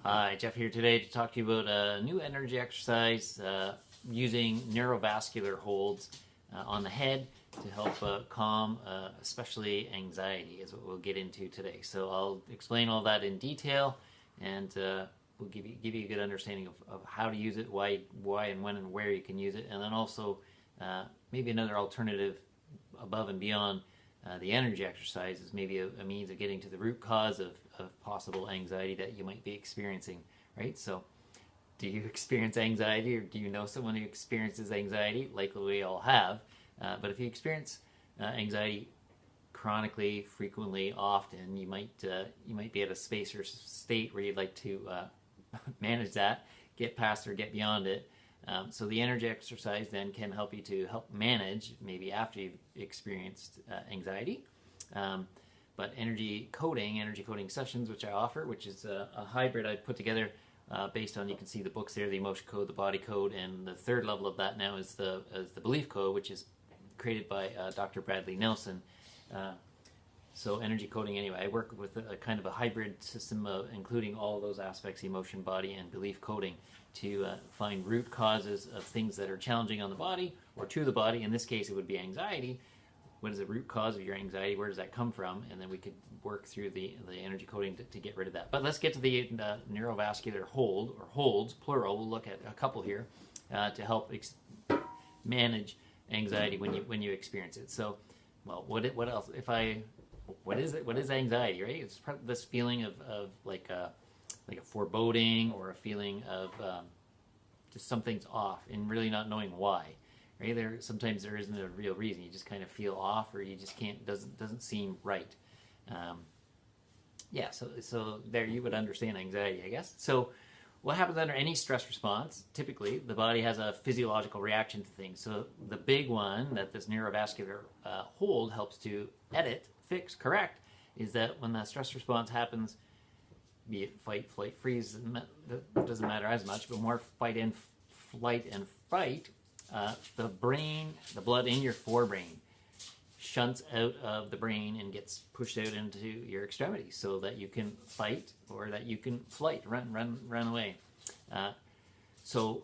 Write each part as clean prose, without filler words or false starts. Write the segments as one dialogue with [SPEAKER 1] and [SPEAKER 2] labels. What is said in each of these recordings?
[SPEAKER 1] Hi, Jeff here today to talk to you about a new energy exercise using neurovascular holds on the head to help calm especially anxiety is what we'll get into today. So I'll explain all that in detail and we'll give you a good understanding of how to use it, why and when and where you can use it, and then also maybe another alternative above and beyond the energy exercise is maybe a means of getting to the root cause of possible anxiety that you might be experiencing, right? So do you experience anxiety, or do you know someone who experiences anxiety? Likely we all have. But if you experience anxiety chronically, frequently, often, you might be at a space or state where you'd like to manage that, get past or get beyond it. So the energy exercise then can help you to help manage maybe after you've experienced anxiety. But energy coding sessions, which I offer, which is a hybrid I've put together based on, you can see the books there, the emotion code, the body code, and the third level of that now is the belief code, which is created by Dr. Bradley Nelson. So energy coding, anyway, I work with a kind of a hybrid system of including all of those aspects, emotion, body, and belief coding, to find root causes of things that are challenging on the body or to the body. In this case, it would be anxiety. What is the root cause of your anxiety? Where does that come from? And then we could work through the energy coding to get rid of that. But let's get to the neurovascular hold, or holds, plural. We'll look at a couple here to help manage anxiety when you experience it. So, well, what else? What is it? What is anxiety, right? It's this feeling of like a foreboding, or a feeling of just something's off and really not knowing why. Right? Sometimes there isn't a real reason. You just kind of feel off, or you just can't, doesn't seem right. Yeah, so there you would understand anxiety, I guess. So what happens under any stress response? Typically, the body has a physiological reaction to things. So the big one that this neurovascular hold helps to edit, fix, correct, is that when the stress response happens, be it fight, flight, freeze, that doesn't matter as much, but more flight and fight, the brain, the blood in your forebrain shunts out of the brain and gets pushed out into your extremities so that you can fight, or that you can flight, run away. So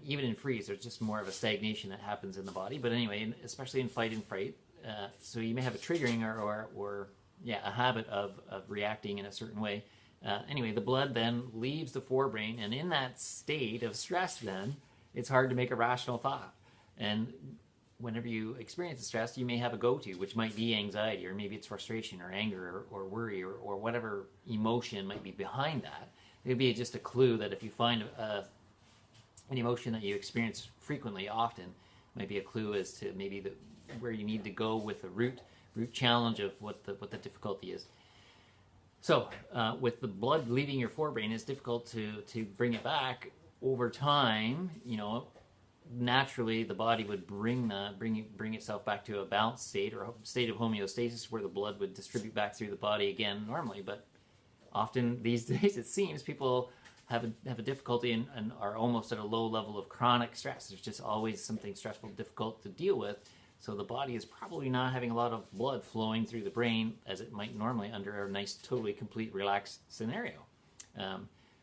[SPEAKER 1] even in freeze, there's just more of a stagnation that happens in the body. But anyway, especially in fight and fright, so you may have a triggering or a habit of reacting in a certain way. Anyway, the blood then leaves the forebrain, and in that state of stress then, it's hard to make a rational thought. And whenever you experience the stress, you may have a go-to, which might be anxiety, or maybe it's frustration or anger or worry or whatever emotion might be behind that. It would be just a clue that if you find an emotion that you experience frequently, often, might be a clue as to maybe where you need to go with the root challenge of what the difficulty is. So with the blood leaving your forebrain, it's difficult to bring it back. Over time, naturally the body would bring itself back to a balanced state, or a state of homeostasis, where the blood would distribute back through the body again normally. But often these days, it seems people have a difficulty and are almost at a low level of chronic stress. There's just always something stressful, difficult to deal with. So the body is probably not having a lot of blood flowing through the brain as it might normally under a nice, totally complete, relaxed scenario.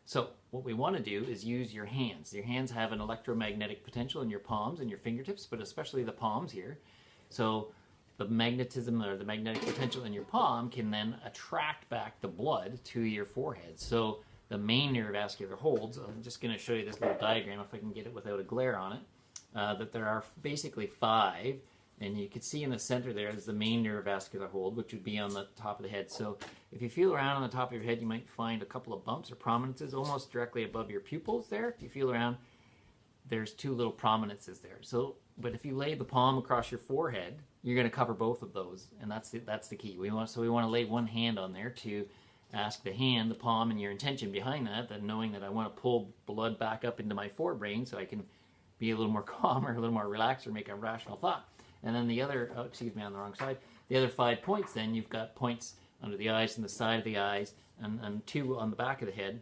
[SPEAKER 1] So what we want to do is use your hands. Your hands have an electromagnetic potential in your palms and your fingertips, but especially the palms here. So the magnetism, or the magnetic potential in your palm, can then attract back the blood to your forehead. So the main neurovascular holds, I'm just going to show you this little diagram if I can get it without a glare on it, that there are basically 5. And you can see in the center there is the main neurovascular hold, which would be on the top of the head. So if you feel around on the top of your head, you might find a couple of bumps or prominences almost directly above your pupils there. If you feel around, there's 2 little prominences there. So, but if you lay the palm across your forehead, you're going to cover both of those, and that's the key. We want to lay one hand on there to ask the palm, and your intention behind that knowing that I want to pull blood back up into my forebrain so I can be a little more calm, or a little more relaxed, or make a rational thought. And then the other, on the wrong side, the other 5 points, then you've got points under the eyes and the side of the eyes, and 2 on the back of the head,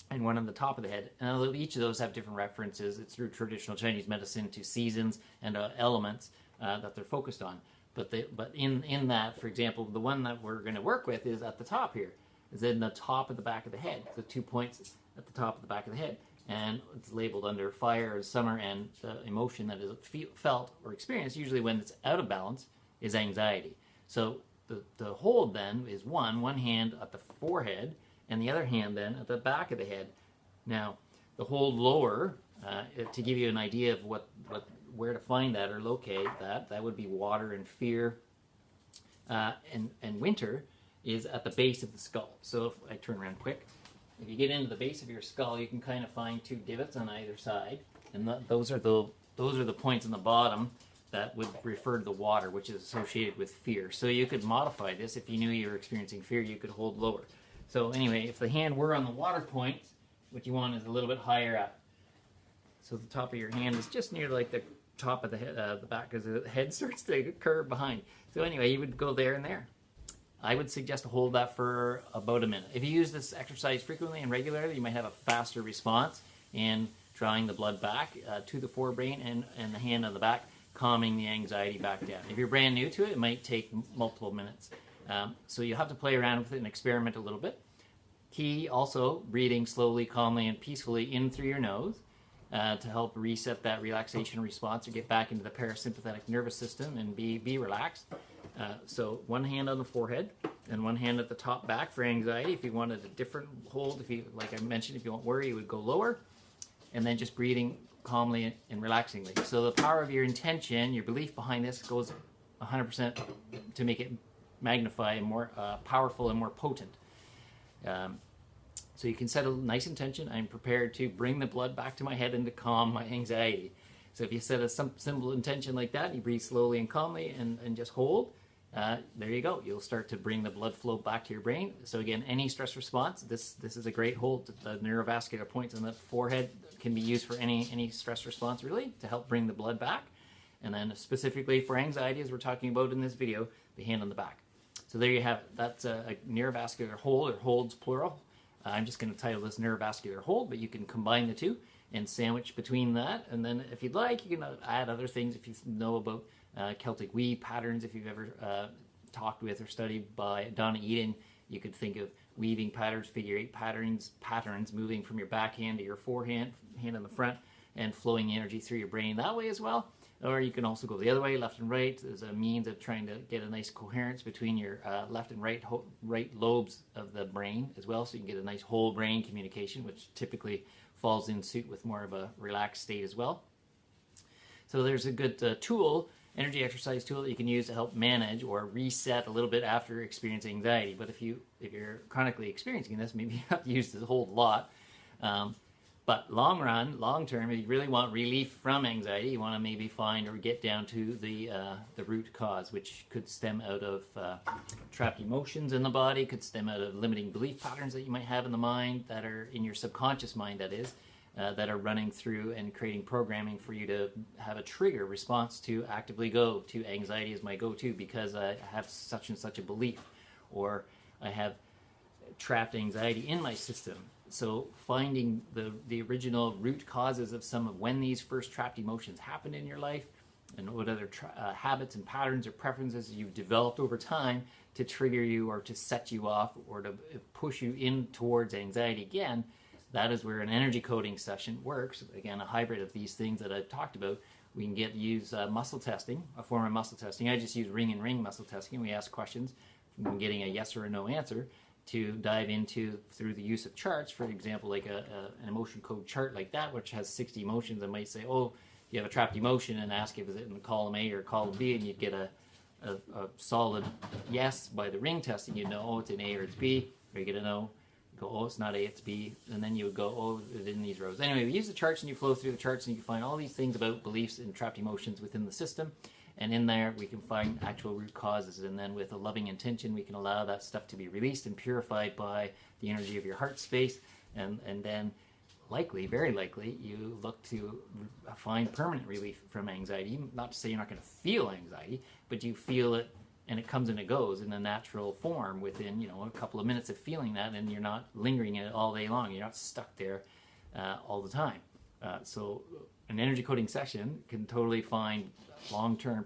[SPEAKER 1] and 1 on the top of the head. And each of those have different references. It's through traditional Chinese medicine to seasons and elements that they're focused on. But in that, for example, the one that we're going to work with is at the top here. is in the top of the back of the head, the 2 points at the top of the back of the head. And it's labeled under fire, summer, and the emotion that is felt or experienced, usually when it's out of balance, is anxiety. So the hold then is one hand at the forehead, and the other hand then at the back of the head. Now, the hold lower, to give you an idea of where to find that or locate that would be water and fear, and winter is at the base of the skull. So if I turn around quick, if you get into the base of your skull, you can kind of find 2 divots on either side, and those are the points on the bottom that would refer to the water, which is associated with fear. So you could modify this. If you knew you were experiencing fear, you could hold lower. So anyway, if the hand were on the water point, what you want is a little bit higher up. So the top of your hand is just near like the top of the head, the back, because the head starts to curve behind. So anyway, you would go there and there. I would suggest to hold that for about a minute. If you use this exercise frequently and regularly, you might have a faster response in drawing the blood back to the forebrain and the hand on the back, calming the anxiety back down. If you're brand new to it, it might take multiple minutes. So you have to play around with it and experiment a little bit. Key also, breathing slowly, calmly, and peacefully in through your nose to help reset that relaxation response or get back into the parasympathetic nervous system and be relaxed. So one hand on the forehead and one hand at the top back for anxiety. If you wanted a different hold, like I mentioned, if you don't worry, you would go lower. And then just breathing calmly and relaxingly. So the power of your intention, your belief behind this goes 100% to make it magnify and more powerful and more potent. So you can set a nice intention. I'm prepared to bring the blood back to my head and to calm my anxiety. So if you set a simple intention like that, you breathe slowly and calmly and just hold, there you go. You'll start to bring the blood flow back to your brain. So again, any stress response, this is a great hold. The neurovascular points on the forehead can be used for any stress response really to help bring the blood back. And then specifically for anxiety, as we're talking about in this video, the hand on the back. So there you have it. That's a neurovascular hold, or holds plural. I'm just going to title this neurovascular hold, but you can combine the two and sandwich between that. And then if you'd like, you can add other things if you know about Celtic weave patterns. If you've ever talked with or studied by Donna Eden, you could think of weaving patterns, figure 8 patterns moving from your backhand to your forehand, hand on the front, and flowing energy through your brain that way as well. Or you can also go the other way, left and right, as a means of trying to get a nice coherence between your left and right lobes of the brain as well, so you can get a nice whole brain communication, which typically falls in suit with more of a relaxed state as well. So there's a good tool, energy exercise tool that you can use to help manage or reset a little bit after experiencing anxiety. But if you're chronically experiencing this, maybe you have to use this a whole lot. But long term, if you really want relief from anxiety, you want to maybe find or get down to the root cause, which could stem out of trapped emotions in the body, could stem out of limiting belief patterns that you might have in the mind, that are in your subconscious mind, that is, that are running through and creating programming for you to have a trigger response to actively go to anxiety as my go-to because I have such and such a belief, or I have trapped anxiety in my system. So finding the original root causes of some of when these first trapped emotions happened in your life, and what other habits and patterns or preferences you've developed over time to trigger you or to set you off or to push you in towards anxiety again, that is where an energy coding session works. Again, a hybrid of these things that I've talked about. We can use muscle testing, a form of muscle testing. I just use ring and ring muscle testing. We ask questions from getting a yes or a no answer to dive into through the use of charts. For example, like an emotion code chart like that, which has 60 emotions. I might say, oh, you have a trapped emotion, and ask if it's in column A or column B, and you'd get a solid yes by the ring testing. You'd know, oh, it's in A or it's B, or you get a no. You go, oh, it's not A, it's B, and then you would go, oh, it's in these rows. Anyway, we use the charts, and you flow through the charts, and you can find all these things about beliefs and trapped emotions within the system. And in there, we can find actual root causes. And then with a loving intention, we can allow that stuff to be released and purified by the energy of your heart space. And then likely, very likely, you look to find permanent relief from anxiety. Not to say you're not going to feel anxiety, but you feel it, and it comes and it goes in a natural form within, a couple of minutes of feeling that, and you're not lingering in it all day long. You're not stuck there all the time. So an energy coding session can totally find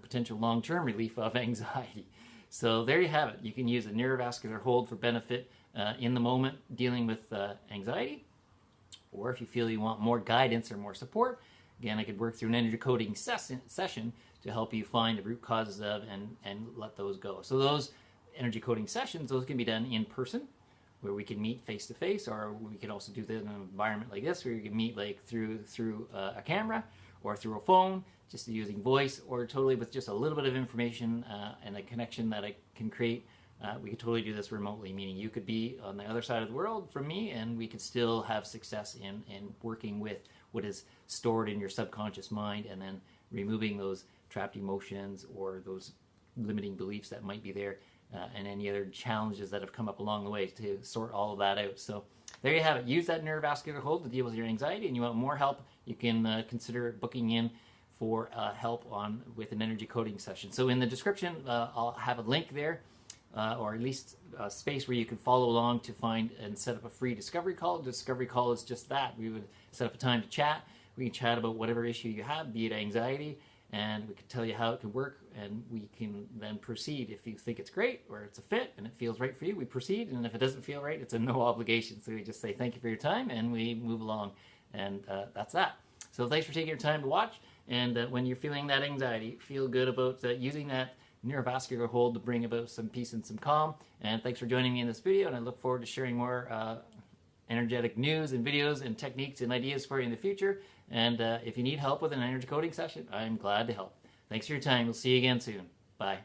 [SPEAKER 1] potential long-term relief of anxiety. So there you have it. You can use a neurovascular hold for benefit in the moment dealing with anxiety, or if you feel you want more guidance or more support, again, I could work through an energy coding session to help you find the root causes of and let those go. So those energy coding sessions, those can be done in person, where we can meet face to face, or we can also do that in an environment like this, where you can meet like through a camera or through a phone, just using voice, or totally with just a little bit of information and a connection that I can create. We could totally do this remotely, meaning you could be on the other side of the world from me, and we could still have success in working with what is stored in your subconscious mind, and then removing those trapped emotions or those limiting beliefs that might be there, and any other challenges that have come up along the way, to sort all of that out. So there you have it. Use that neurovascular hold to deal with your anxiety, and you want more help, you can consider booking in for help with an energy coding session. So in the description, I'll have a link there, or at least a space where you can follow along to find and set up a free discovery call. The discovery call is just that. We would set up a time to chat. We can chat about whatever issue you have, be it anxiety, and we can tell you how it can work, and we can then proceed. If you think it's great or it's a fit and it feels right for you, we proceed, and if it doesn't feel right, it's a no obligation. So we just say thank you for your time, and we move along, and that's that. So thanks for taking your time to watch, and when you're feeling that anxiety, feel good about using that neurovascular hold to bring about some peace and some calm. And thanks for joining me in this video, and I look forward to sharing more energetic news and videos and techniques and ideas for you in the future. And if you need help with an energy coding session, I'm glad to help. Thanks for your time. We'll see you again soon. Bye.